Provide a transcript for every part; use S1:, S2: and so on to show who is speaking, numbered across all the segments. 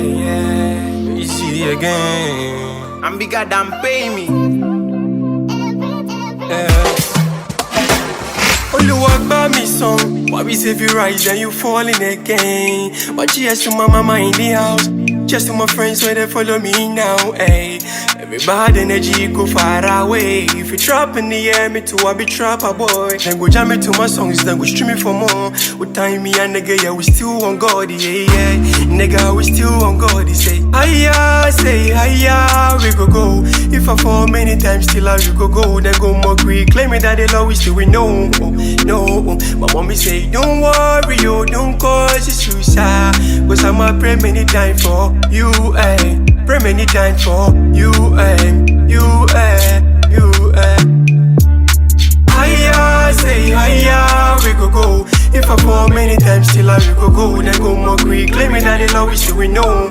S1: yeah. Easy again.
S2: I'm bigger than pay me.
S1: Only walk by me song. Why we say if you rise and you falling again? But cheers to my mama in the house. Cheers to my friends where they follow me now, ayy. Everybody energy go far away. If you trap in the air, me too, I be trapper boy. Then go jam it to my songs, then go stream it for more. With time me and nigga, yeah, we still on God, yeah. Nigga, we still on God, say hiya, we go. If I fall many times, still I we go. Then go more quick, claim me that they love we still we know. No, my mommy say, don't worry, yo, don't cause it's suicide. Cause I'ma pray many times for you, ayy. Pray many times for you, Hiya, say hiya, we go. If I fall many times, still I we go. Then go more quick, claim me that they love we still we know.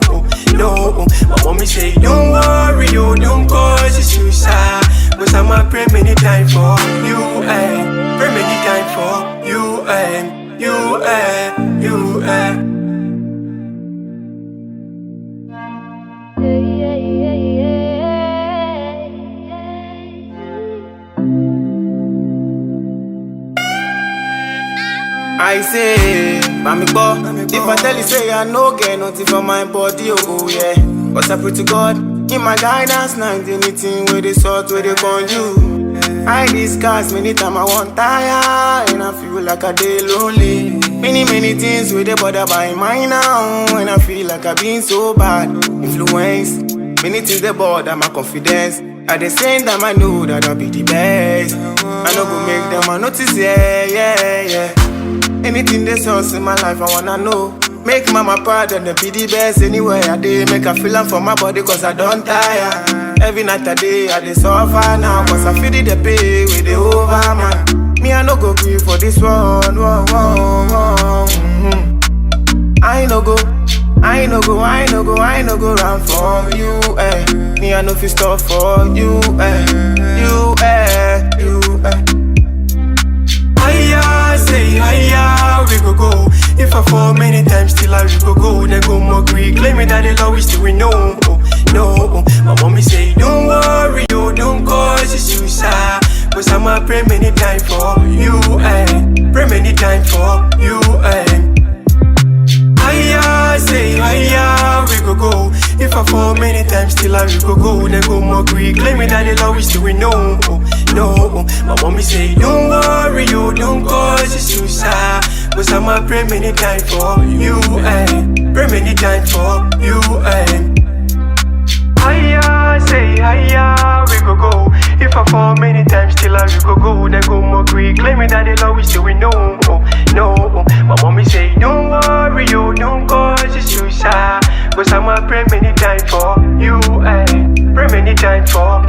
S1: No, my mommy say, don't worry, yo, don't cause it's suicide. Cause I'ma pray many times for you, ayy. Pray many times for you,
S2: I say, Mami Bo, if I tell you say I no get nothing for my body, oh yeah. But I pray to God, in my guidance, not anything with the sort where they con you. I discuss many times I want tire, and I feel like I dey lonely. Many things with the bother by mind now, and I feel like I've been so bad. Influence, many things they bother my confidence. At the same time I know that I'll be the best. I no go make them I notice, yeah. Anything they source in my life, I wanna know. Make mama proud and they be the best anywhere I dey. Make her feel am for my body cause I don't tire. Every night I dey, I dey suffer now. Cause I feel the pay with the over man. Me I no go grieve for this one. I no go run for you, Me I no fit stop for you,
S1: Hiya, say hiya, we go. If I fall many times, still I we go. Then go more quick, claim me that they love we still we know. No, my mommy say, don't worry, yo, don't cause it's suicide. Cause I'ma pray many times for you, Pray many times for you, Hiya, say hiya, we go. If I fall many times, still I we go. Then go more quick, claim me that they love we still we know. No, my mommy say, don't worry, yo, don't cause it's suicide. Cause I'ma pray many times for you, Pray many times for you, Hiya, say hiya, we go. If I fall many times, still I we go. Then go more quick, claim me that they love we still we know. No, my mommy say, don't worry, yo, don't cause it's suicide. Cause I'ma pray many times for you, Pray many times for